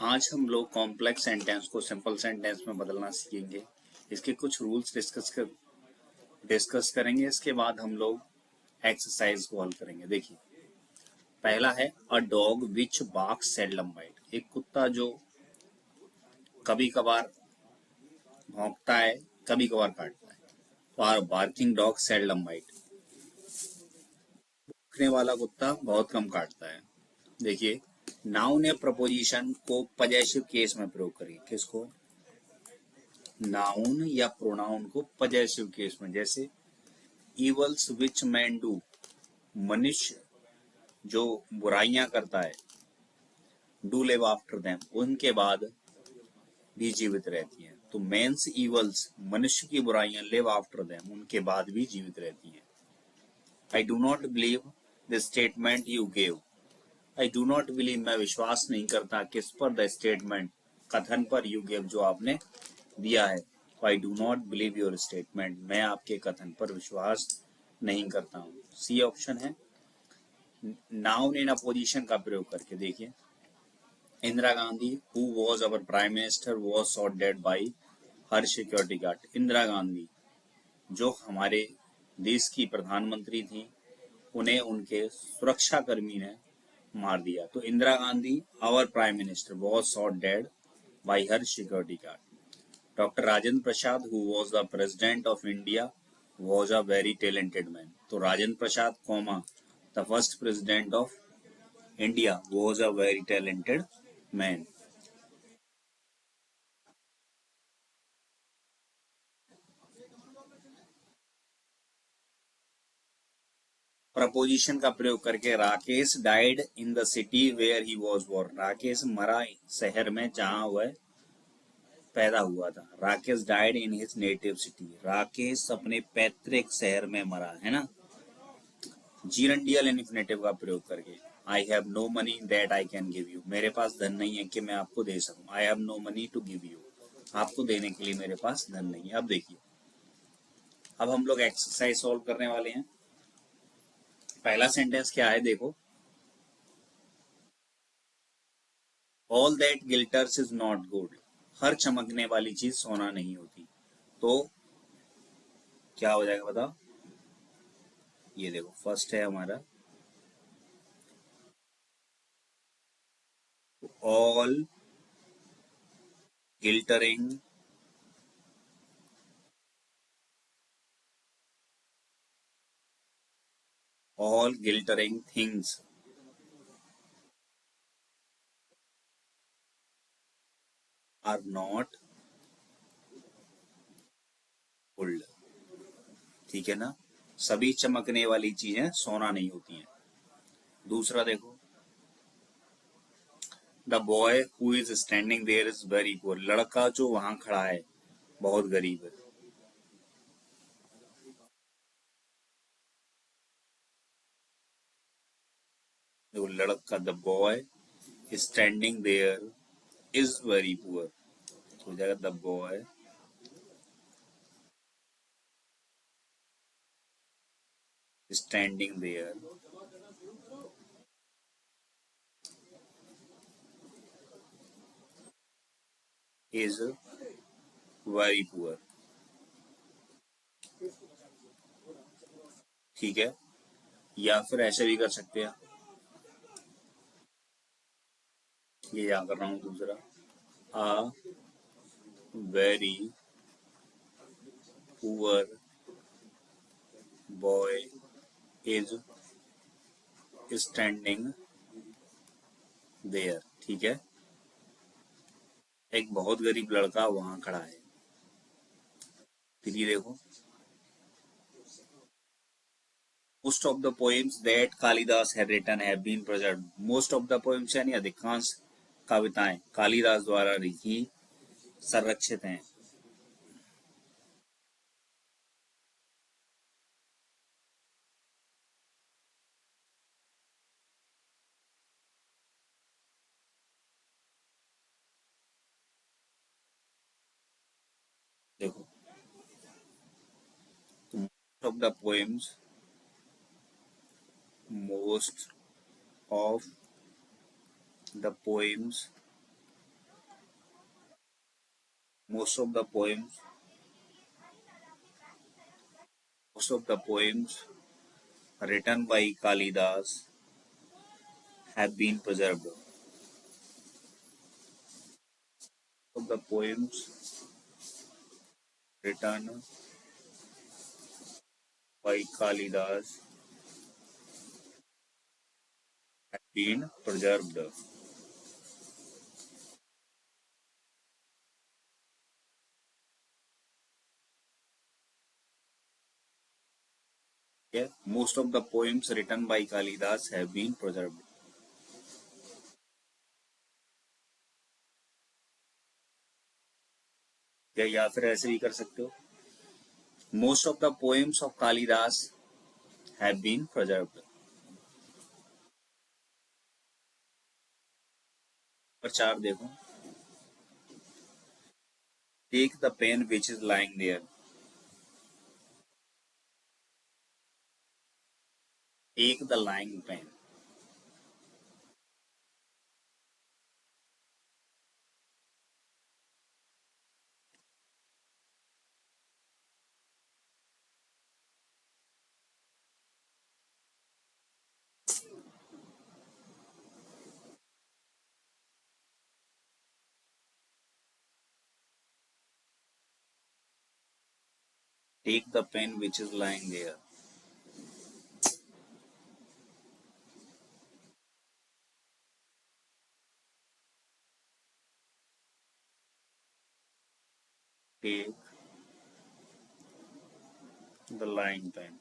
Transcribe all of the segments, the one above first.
आज हम लोग कॉम्प्लेक्स सेंटेंस को सिंपल सेंटेंस में बदलना सीखेंगे। इसके कुछ रूल्स डिस्कस करेंगे। इसके बाद हम लोग एक्सरसाइज को हल करेंगे। देखिए, पहला है a dog which barks seldom bite. एक कुत्ता जो कभी कभार भौंकता है, कभी कभार काटता है। और बार्किंग डॉग सेल्डम बाइट, भौंकने वाला कुत्ता बहुत कम काटता है। देखिए, नाउन या प्रपोजिशन को पजेसिव केस में प्रयोग करिए। किसको? नाउन या प्रोनाउन को पजेसिव केस में। जैसे इवल्स विच मैन डू, मनुष्य जो बुराइयां करता है, डू लिव आफ्टर देम, उनके बाद भी जीवित रहती हैं। तो मेन्स इवल्स, मनुष्य की बुराइयां, लिव आफ्टर देम, उनके बाद भी जीवित रहती हैं। I do not believe the statement you gave. I do not believe, मैं विश्वास नहीं करता। किस पर? द स्टेटमेंट, कथन पर, यू गेव, जो आपने दिया है। I do not believe your statement, मैं आपके कथन पर विश्वास नहीं करता हूँ। सी ऑप्शन है। नाउन इन अपोजिशन का प्रयोग करके देखिए, Indira Gandhi who was our prime minister was shot dead by her security guard. Indira Gandhi जो हमारे देश की प्रधानमंत्री थी, उन्हें उनके सुरक्षा कर्मी ने मार दिया। तो Indira Gandhi our prime minister was shot dead by her security guard. Doctor Rajendra Prasad who was the president of India was a very talented man. तो Rajendra Prasad comma the first president of India was a very talented man. Preposition का प्रयोग करके, Rakesh died in the city where he was born. Rakesh मरा शहर में जहां वह पैदा हुआ था। Rakesh died in his native city, Rakesh अपने पैतृक शहर में मरा, है ना। जीरंडियल इन्फिनेटिव का प्रयोग करके, I have no money that I can give you, मेरे पास धन नहीं है कि मैं आपको दे सकूं। I have no money to give you, आपको देने के लिए मेरे पास धन नहीं है। अब देखिए, अब हम लोग एक्सरसाइज सॉल्व करने वाले हैं। पहला सेंटेंस क्या है, देखो, all that glitters is not gold. हर चमकने वाली चीज सोना नहीं होती। तो क्या हो जाएगा बताओ? ये देखो, फर्स्ट है हमारा all गिल्टरिंग all glittering things are not gold। ठीक है ना, सभी चमकने वाली चीजें सोना नहीं होती हैं। दूसरा देखो, the boy who is standing there is very poor. लड़का जो वहां खड़ा है बहुत गरीब है। देखो, लड़का, the boy standing there is very poor, हो जाएगा the boy standing there is very poor. ठीक है, या फिर ऐसे भी कर सकते हैं, ये यहाँ कर रहा हूँ दूसरा, a very poor boy is standing there। ठीक है, एक बहुत गरीब लड़का वहां खड़ा है। फिर ये देखो, most of the poems that Kalidas had written have been preserved. Most of the poems यानी अधिकांश कविताएं कालिदास द्वारा लिखी संरक्षित हैं। देखो, most of the poems, most of the poems Most of the poems, most of the poems written by Kalidas have been preserved. Of the poems written by Kalidas have been preserved. Yeah, most of the poems written by Kalidas have been preserved. या फिर ऐसे भी कर सकते हो, most of the poems of Kalidas have been preserved. पर चार देखो, take the pen which is lying there. Take the lying pen. Take the pen which is lying there. Take the lying pen.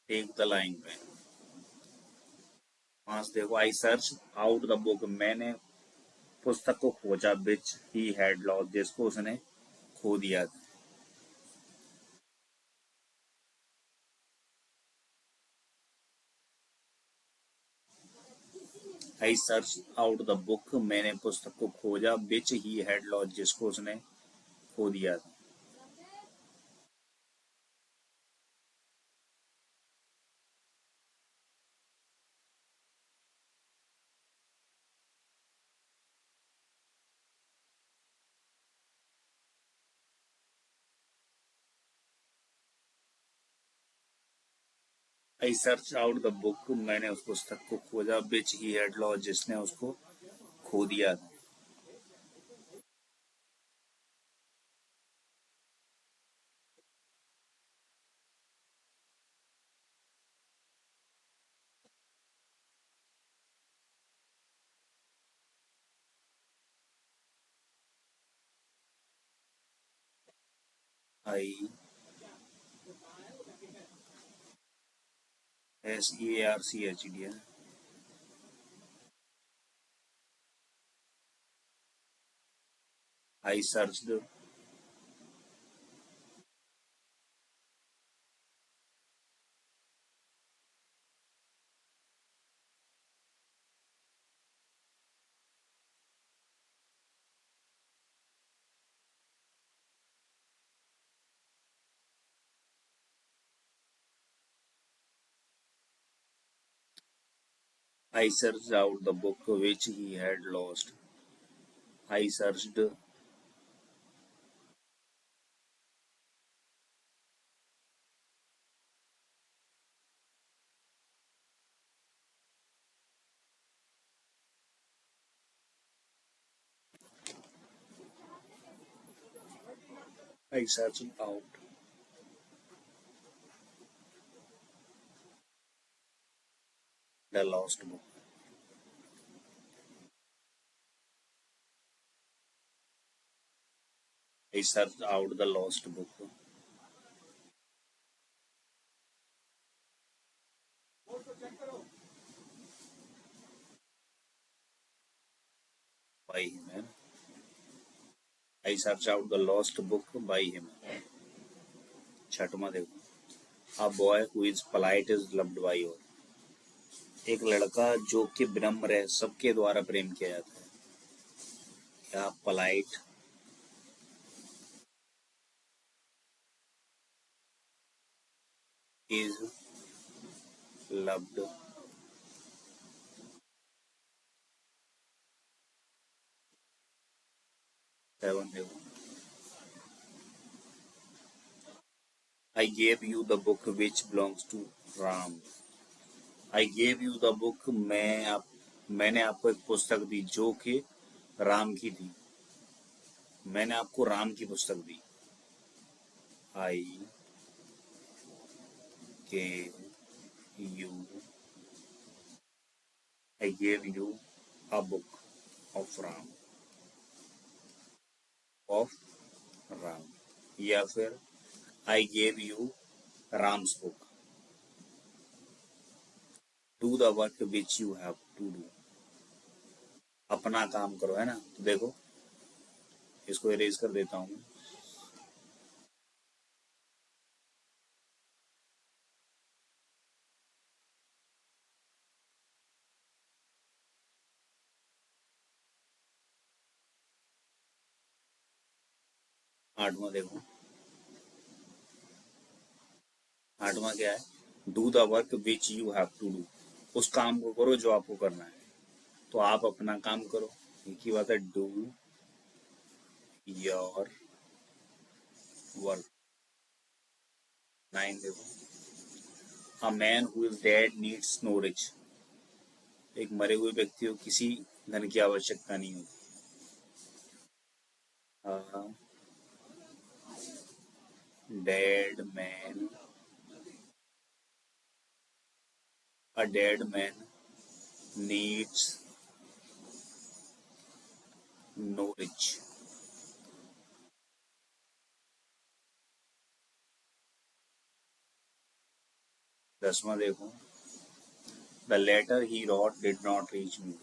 Take the lying pen. पांच देखो, I search out the book. मैंने पुस्तक को खोजा विच he had lost, जिसको उसने खो दिया था. आई सर्च आउट द बुक. मैंने पुस्तक को खोजा विच ही हैड लॉस्ट, जिसको उसने खो दिया था. आई सर्च आउट द बुक. मैंने उस पुस्तक को खोजा विच ही हैड लॉस्ट, जिसने उसको खो दिया था. आई SEARCHED. I searched. I search out the book which he had lost. I searched. I search out the lost book. I search out the lost book. By him. I search out the lost book by him. छठवां देखो, a boy who is polite is loved by all. एक लड़का जो कि विनम्र है, सबके द्वारा प्रेम किया जाता है. या पोलाइट इज लव्ड 7 देखो, I gave you the book which belongs to Ram. I gave you the book, मैंने आपको एक पुस्तक दी जो कि राम की थी। मैंने आपको राम की पुस्तक दी। I gave you I gave you a book of of Ram, या फिर I gave you Ram's book. Do the work which you have to do. अपना काम करो, है ना। तो देखो, इसको इरेज कर देता हूँ। 8वां देखो, 8वां क्या है, do the work which you have to do. उस काम को करो जो आपको करना है। तो आप अपना काम करो, एक ही बात है, डू योर वर्क। 9 देखो, a man who is dead needs no rich. एक मरे हुए व्यक्ति को किसी धन की आवश्यकता नहीं होती। Dead man A dead man needs no rich. 10वां देखो, the letter he wrote did not reach me.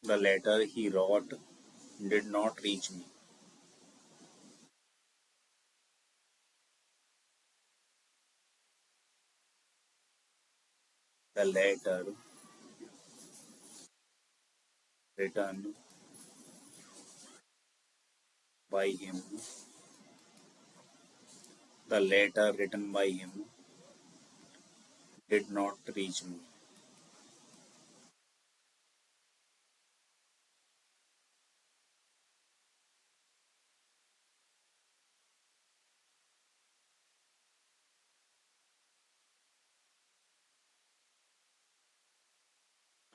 The letter he wrote did not reach me. The letter written by him. The letter written by him did not reach me.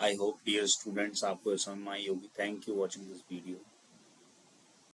I hope dear students आपको समझ में आई होगी। Thank you watching this video.